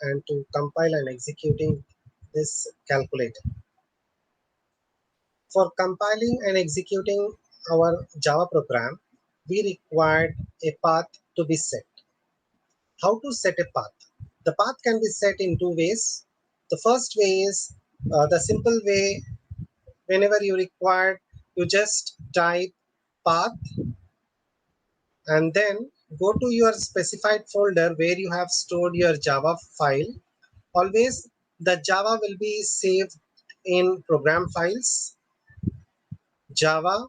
and to compile and executing this calculator. For compiling and executing our Java program, we required a path to be set. How to set a path? The path can be set in two ways. The first way is the simple way. Whenever you require, you just type path and then go to your specified folder where you have stored your Java file. Always the Java will be saved in program files, Java,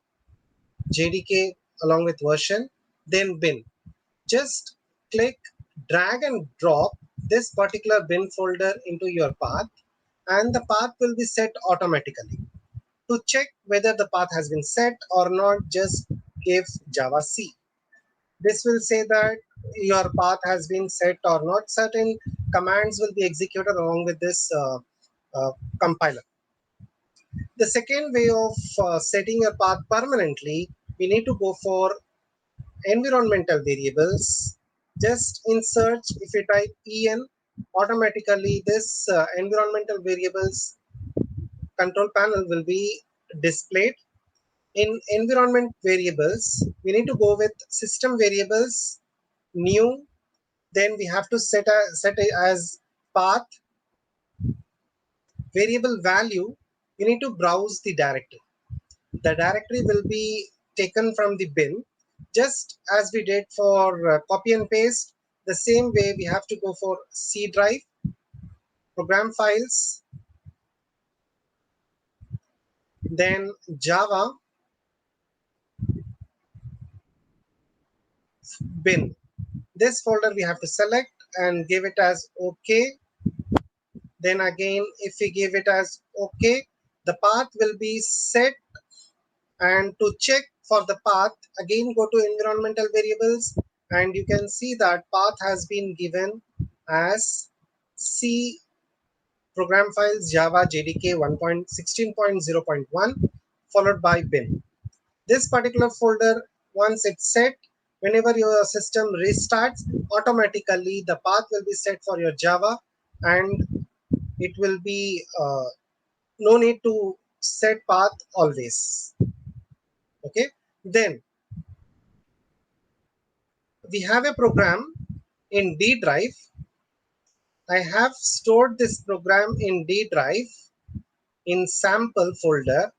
JDK along with version, then bin. Just click, drag and drop this particular bin folder into your path and the path will be set automatically. To check whether the path has been set or not, just give Java C. This will say that your path has been set or not. Certain commands will be executed along with this compiler. The second way of setting a path permanently, we need to go for environmental variables. Just in search, if you type en, automatically this environmental variables control panel will be displayed. In environment variables, we need to go with system variables, new, then we have to set it as path variable value. You need to browse the directory. The directory will be taken from the bin, just as we did for copy and paste. The same way we have to go for C drive, program files, then Java bin. This folder we have to select and give it as OK. Then again, if we give it as OK, the path will be set. And to check for the path, again go to environmental variables and you can see that path has been given as C program files Java JDK 1.16.0.1 followed by bin. This particular folder, once it's set, whenever your system restarts, automatically the path will be set for your Java and it will be no need to set path always. Okay, then we have a program in D drive. I have stored this program in D drive in sample folder,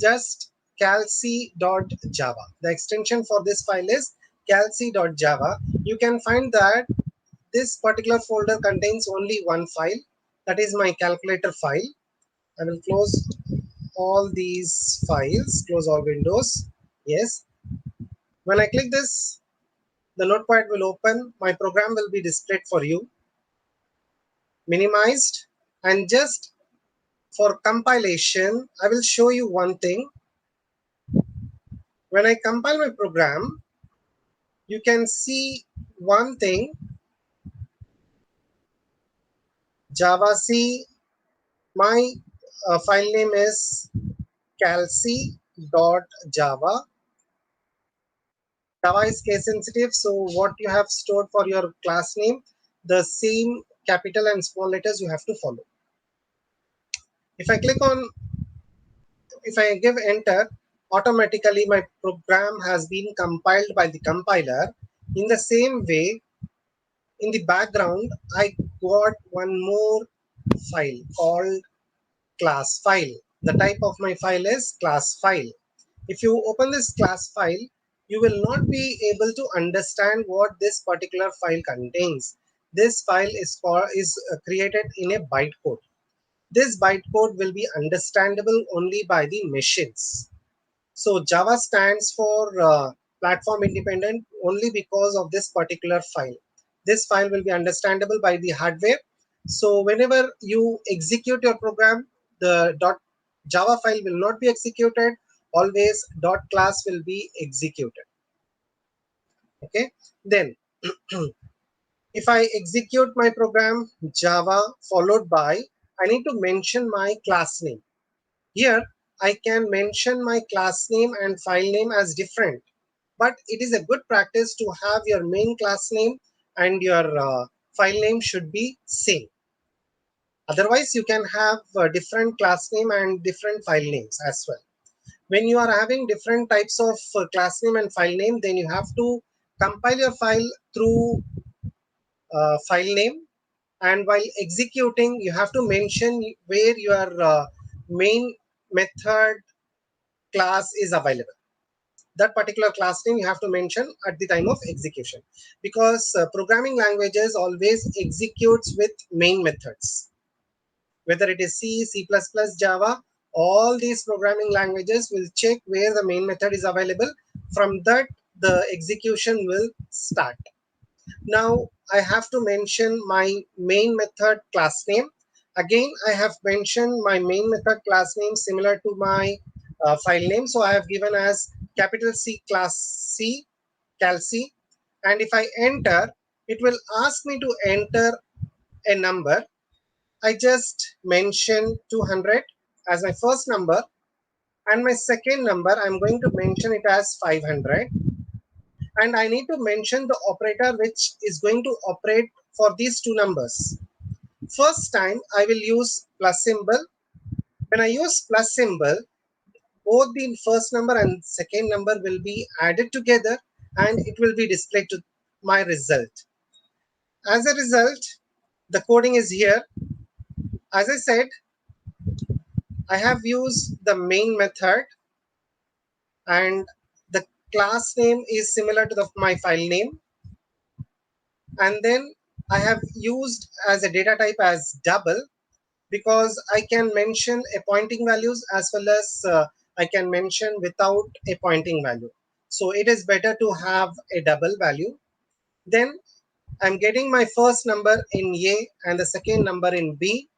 just calc.java. The extension for this file is calc.java. You can find that this particular folder contains only one file, that is my calculator file. I will close all these files, close all windows. Yes. When I click this, the notepad will open. My program will be displayed for you, minimized, and just for compilation, I will show you one thing. When I compile my program, you can see one thing, Java C. My file name is calc.java. Java is case sensitive, so what you have stored for your class name, the same capital and small letters you have to follow. If I click on, if I give enter, automatically my program has been compiled by the compiler. In the same way, in the background, I got one more file called class file. The type of my file is class file. If you open this class file, you will not be able to understand what this particular file contains. This file is created in a bytecode. This bytecode will be understandable only by the machines. So Java stands for platform independent only because of this particular file. This file will be understandable by the hardware. So whenever you execute your program, the .java file will not be executed. Always .class will be executed. Okay. Then if I execute my program Java followed by, I need to mention my class name. Here, I can mention my class name and file name as different, but it is a good practice to have your main class name and your file name should be same. Otherwise, you can have different class name and different file names as well. When you are having different types of class name and file name, then you have to compile your file through file name, and while executing you have to mention where your main method class is available. That particular class name you have to mention at the time of execution, because programming languages always executes with main methods, whether it is C, C++, Java. All these programming languages will check where the main method is available. From that, the execution will start. Now I have to mention my main method class name. Again, I have mentioned my main method class name similar to my file name. So I have given as capital C class C, cal C. And if I enter, it will ask me to enter a number. I just mention 200 as my first number, and my second number I'm going to mention it as 500, and I need to mention the operator which is going to operate for these two numbers. First time I will use plus symbol. When I use plus symbol, both the first number and second number will be added together and it will be displayed to my result. As a result, the coding is here. As I said, I have used the main method, and the class name is similar to my file name, and then I have used as a data type as double, because I can mention a pointing values as well as I can mention without a pointing value. So it is better to have a double value. Then I'm getting my first number in A and the second number in B,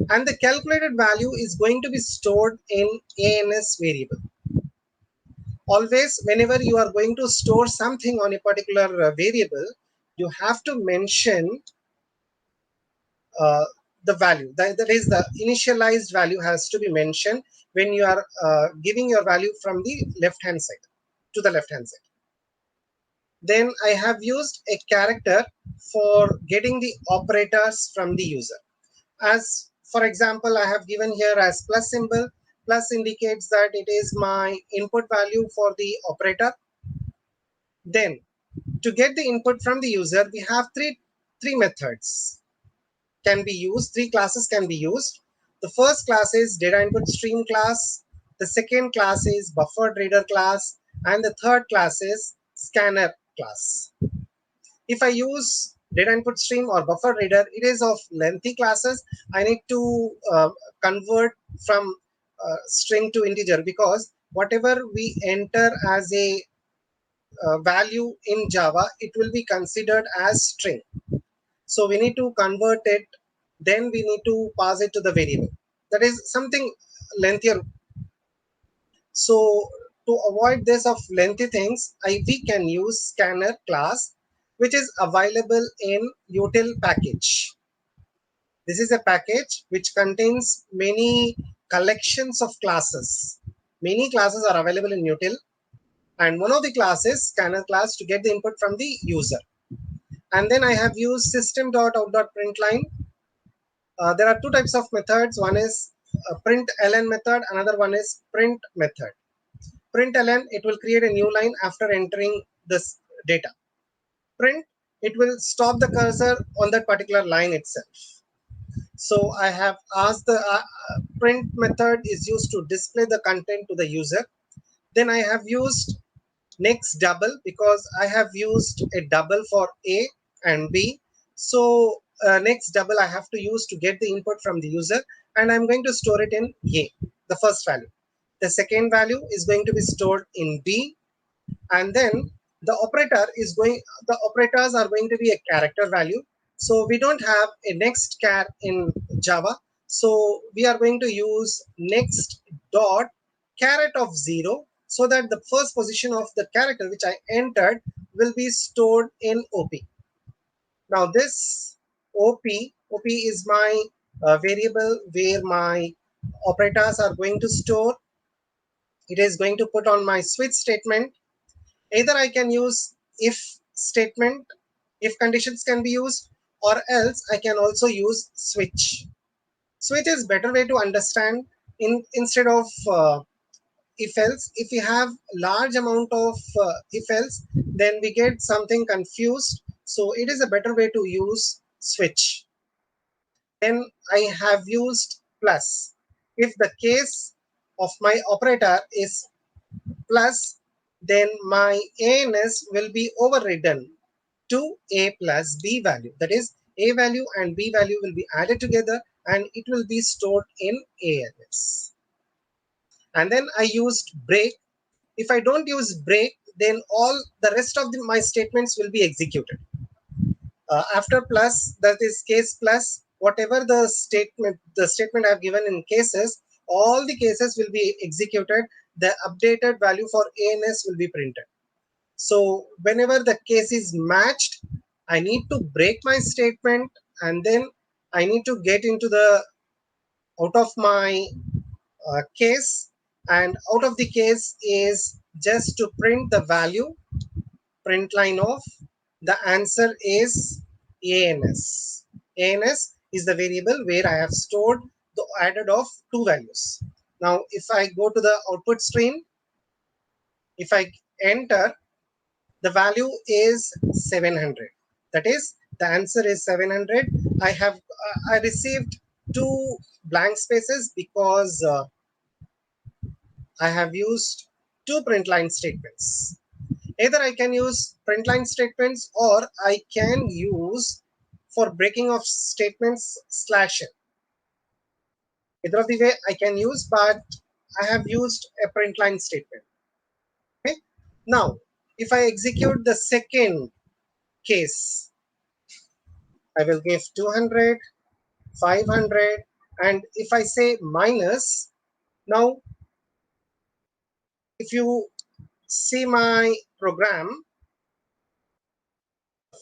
and the calculated value is going to be stored in ANS variable. Always, whenever you are going to store something on a particular variable, you have to mention uh, the value. That is, the initialized value has to be mentioned when you are giving your value from the left hand side to the left hand side. Then I have used a character for getting the operators from the user. As for example, I have given here as plus symbol. Plus indicates that it is my input value for the operator. Then to get the input from the user, we have three methods can be used. Three classes can be used. The first class is data input stream class. The second class is buffered reader class, and the third class is scanner class. If I use data input stream or buffer reader, it is of lengthy classes. I need to convert from string to integer, because whatever we enter as a value in Java, it will be considered as string. So we need to convert it, then we need to pass it to the variable. That is something lengthier. So to avoid this of lengthy things, we can use scanner class, which is available in util package. This is a package which contains many collections of classes. Many classes are available in util, and one of the classes scanner class to get the input from the user. And then I have used system.out.println. There are two types of methods. One is print ln method, another one is print method. Print ln, it will create a new line after entering this data. Print, it will stop the cursor on that particular line itself. So I have asked the print method is used to display the content to the user. Then I have used next double, because I have used a double for A and B. So next double I have to use to get the input from the user, and I'm going to store it in A, the first value. The second value is going to be stored in B, and then the operators are going to be a character value. So we don't have a next char in Java, so we are going to use next dot caret of 0, so that the first position of the character which I entered will be stored in OP. Now this op is my variable where my operators are going to store. It is going to put on my switch statement. Either I can use if statement, if conditions can be used, or else I can also use switch. Switch is better way to understand. Instead of if else, if we have large amount of if else, then we get something confused, so it is a better way to use switch. Then I have used plus. If the case of my operator is plus, then my ANS will be overridden to a plus b value. That is, a value and b value will be added together and it will be stored in ANS. And then I used break. If I don't use break, then all the rest of my statements will be executed. After plus, that is case plus, whatever the statement I've given in cases, all the cases will be executed. The updated value for ANS will be printed. So whenever the case is matched, I need to break my statement, and then I need to get into the out of my case, and out of the case is just to print the value. Print line of the answer is ANS. ANS is the variable where I have stored the added of two values. Now, if I go to the output stream, if I enter, the value is 700. That is, the answer is 700. I received two blank spaces because I have used two print line statements. Either I can use print line statements or I can use for breaking of statements slash n. Either of the way I can use, but I have used a print line statement. Okay. Now, if I execute the second case, I will give 200, 500, and if I say minus, now if you see my program,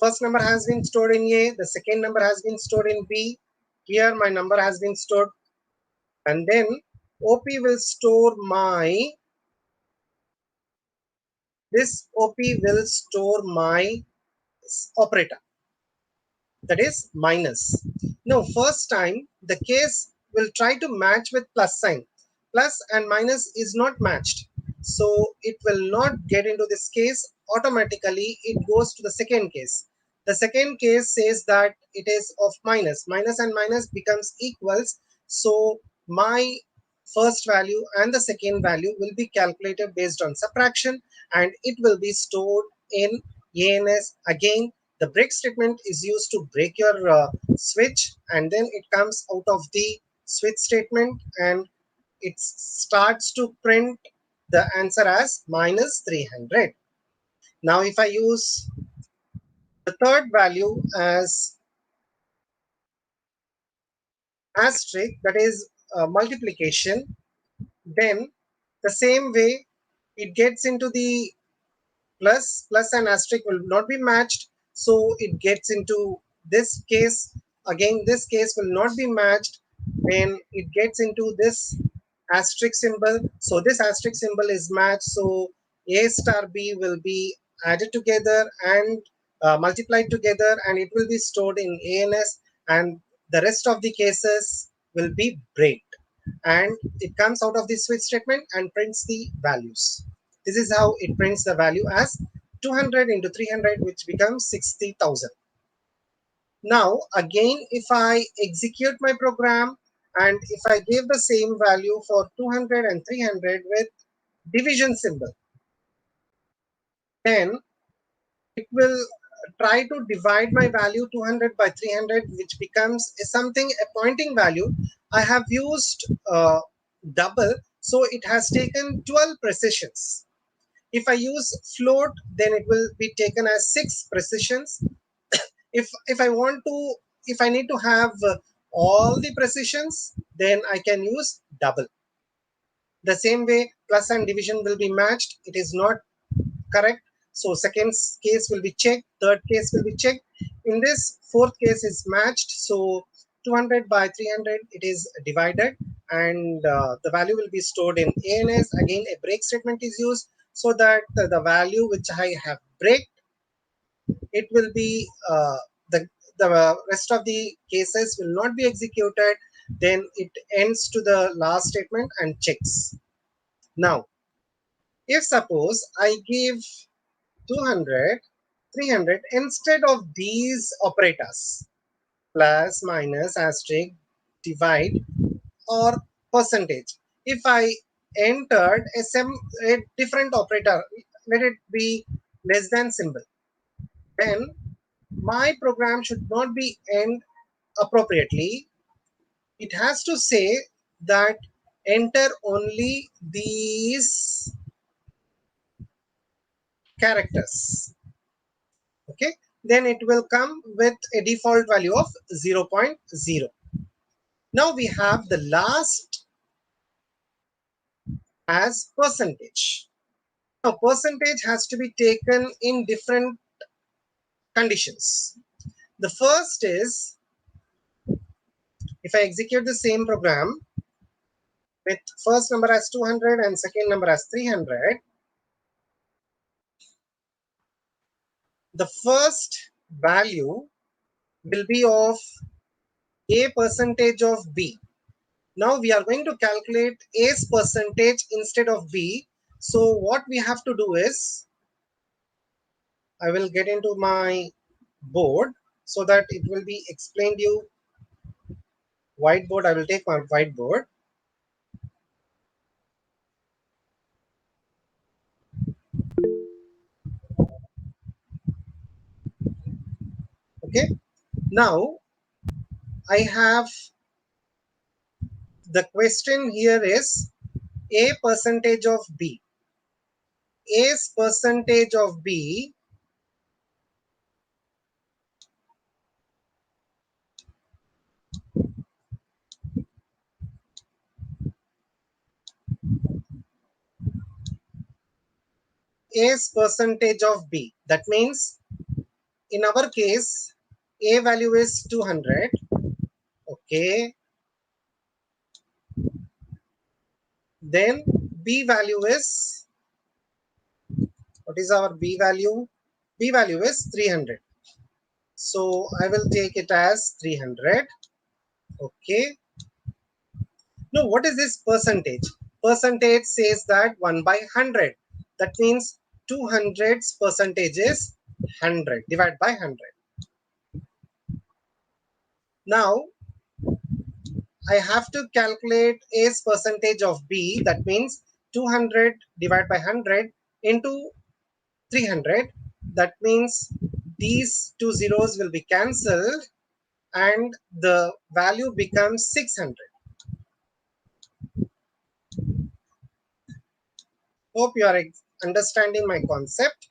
first number has been stored in A, the second number has been stored in B. Here my number has been stored, and then OP will store my operator, that is minus. Now first time the case will try to match with plus sign. Plus and minus is not matched, so it will not get into this case. Automatically it goes to the second case. The second case says that it is of minus. Minus and minus becomes equals, so my first value and the second value will be calculated based on subtraction, and it will be stored in ANS. Again, the break statement is used to break your switch, and then it comes out of the switch statement and it starts to print the answer as minus 300. Now if I use the third value as asterisk, that is multiplication, then the same way it gets into the plus and asterisk will not be matched, so it gets into this case. Again, this case will not be matched, then it gets into this asterisk symbol, so this asterisk symbol is matched, so A star B will be added together and multiplied together, and it will be stored in ANS, and the rest of the cases will be breaked, and it comes out of the switch statement and prints the values. This is how it prints the value as 200 into 300, which becomes 60,000. Now again, if I execute my program and if I give the same value for 200 and 300 with division symbol, then it will try to divide my value 200 by 300, which becomes something a pointing value. I have used double, so it has taken 12 precisions. If I use float, then it will be taken as 6 precisions. If I want to, if I need to have all the precisions, then I can use double. The same way plus and division will be matched, it is not correct, so second case will be checked, third case will be checked. In this fourth case is matched, so 200 by 300 it is divided, and the value will be stored in ANS. Again, a break statement is used so that the value which I have break, it will be the the rest of the cases will not be executed, then it ends to the last statement and checks. Now, if suppose I give 200, 300 instead of these operators, plus, minus, asterisk, divide, or percentage. If I entered a different operator, let it be less than symbol, then my program should not be end appropriately. It has to say that enter only these characters. Okay, then it will come with a default value of 0.0. Now we have the last as percentage. Now percentage has to be taken in different conditions. The first is, if I execute the same program with first number as 200 and second number as 300, the first value will be of a percentage of b. Now we are going to calculate a's percentage instead of b. So what we have to do is, I will get into my board so that it will be explained you. Whiteboard, I will take my whiteboard. Okay, now I have, the question here is a percentage of b. A's percentage of b A's percentage of b. That means in our case a value is 200. Okay, then b value is, what is our b value? B value is 300. So I will take it as 300. Okay. Now what is this percentage? Percentage says that 1 by 100. That means 200's percentage is 100. Divide by 100. Now I have to calculate A's percentage of B. That means 200 divided by 100 into 300. That means these two zeros will be cancelled and the value becomes 600. Hope you are understanding my concept.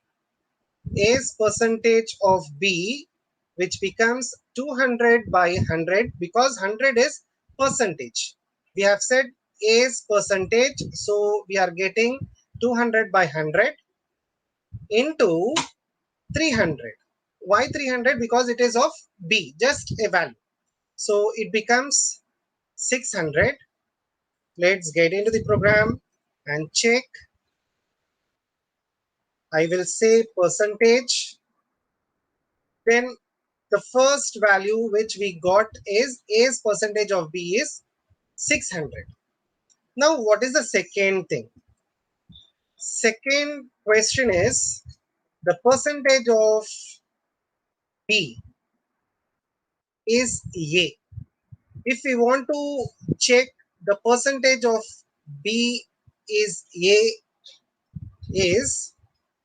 A's percentage of B, which becomes 200 by 100, because 100 is percentage. We have said A's percentage, so we are getting 200 by 100 into 300. Why 300? Because it is of B, just a value. So it becomes 600. Let's get into the program and check. I will say percentage. Then the first value which we got is A's percentage of B is 600. Now what is the second thing? Second question is the percentage of B is A. If we want to check the percentage of B is A is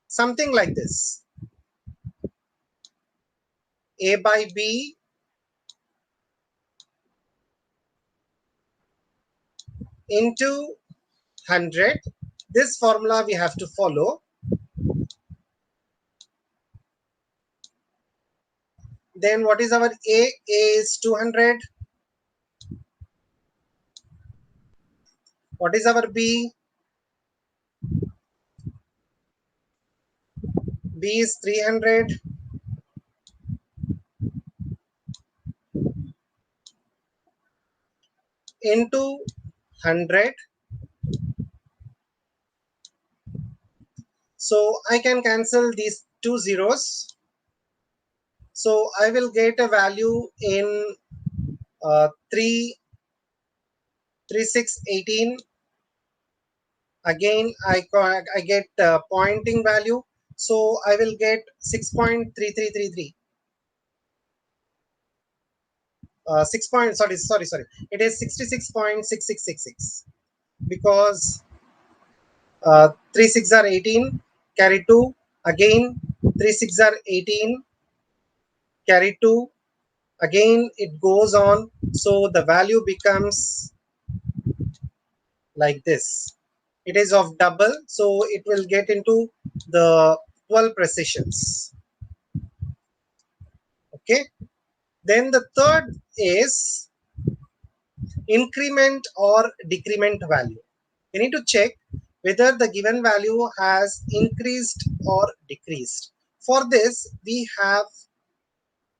something like this. A by B into 100. This formula we have to follow. Then what is our A? A is 200. What is our B? B is 300 into 100. So I can cancel these two zeros. So I will get a value in 3 3 6 18. Again I get pointing value, so I will get 6.3333. 6 point, sorry, it is 66.6666, because 3 6 are 18, carry 2, again 3 6 are 18, carry 2, again it goes on, so the value becomes like this. It is of double, so it will get into the 12 precisions. Okay, then the third is increment or decrement value. We need to check whether the given value has increased or decreased. For this we have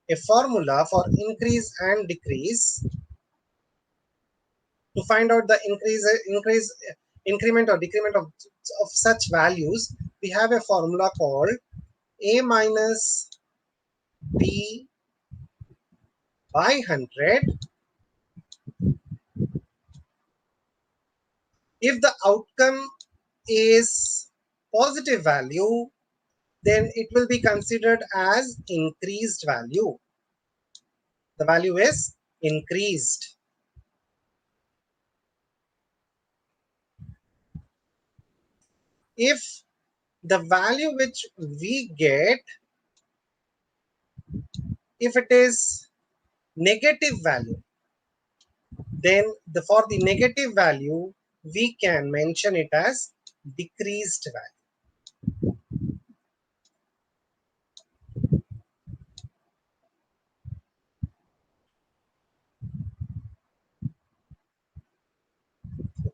a formula for increase and decrease. To find out the increment or decrement of such values, we have a formula called a minus b by 100. If the outcome is positive value, then it will be considered as increased value. The value is increased. If the value which we get, if it is negative value, then for the negative value we can mention it as decreased value.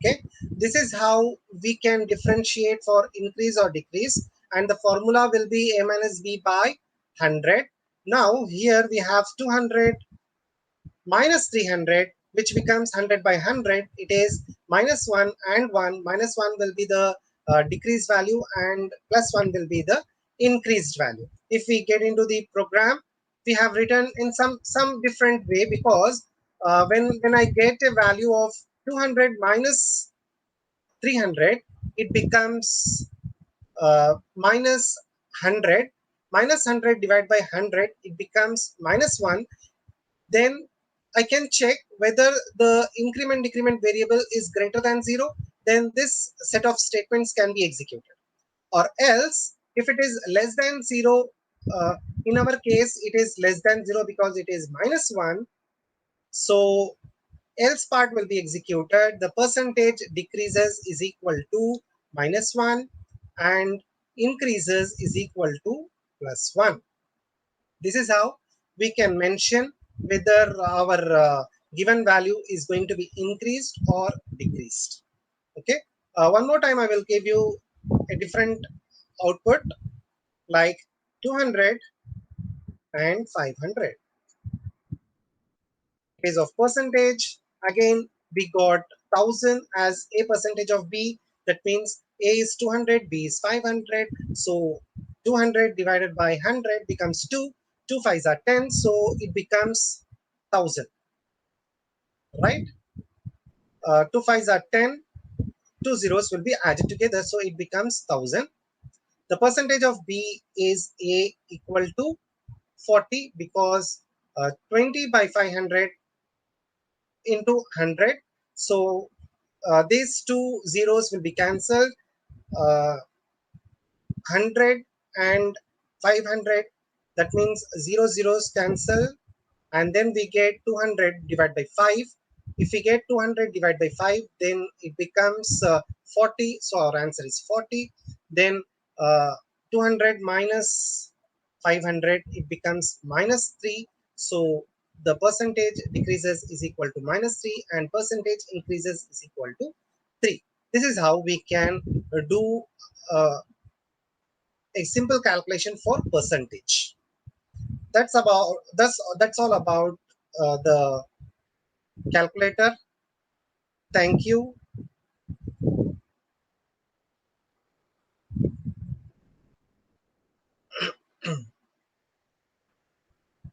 Okay, this is how we can differentiate for increase or decrease, and the formula will be a minus b by 100. Now here we have 200 minus 300, which becomes 100 by 100. It is minus 1 and 1. Minus 1 will be the decreased value, and plus 1 will be the increased value. If we get into the program, we have written in some different way, because when I get a value of 200 minus 300, it becomes minus 100. Minus 100 divided by 100, it becomes minus 1. Then I can check whether the increment decrement variable is greater than 0. Then this set of statements can be executed. Or else, if it is less than 0, in our case it is less than 0 because it is minus 1. So else part will be executed. The percentage decreases is equal to minus 1, and increases is equal to plus 1. This is how we can mention whether our given value is going to be increased or decreased. Okay. One more time I will give you a different output, like 200 and 500. Case of percentage, again we got 1000 as a percentage of b. That means a is 200, b is 500. So 200 divided by 100 becomes 2. 2 5s are 10, so it becomes 1000, right? 2 5s are 10, two zeros will be added together, so it becomes 1000. The percentage of b is a equal to 40, because 20 by 500 into 100. So these two zeros will be cancelled. 100 and 500, that means 0 zeros cancel, and then we get 200 divided by 5. If we get 200 divided by 5, then it becomes 40. So our answer is 40. Then 200 minus 500, it becomes minus 3. So the percentage decreases is equal to minus 3, and percentage increases is equal to 3. This is how we can do a simple calculation for percentage. That's all about the calculator. Thank you.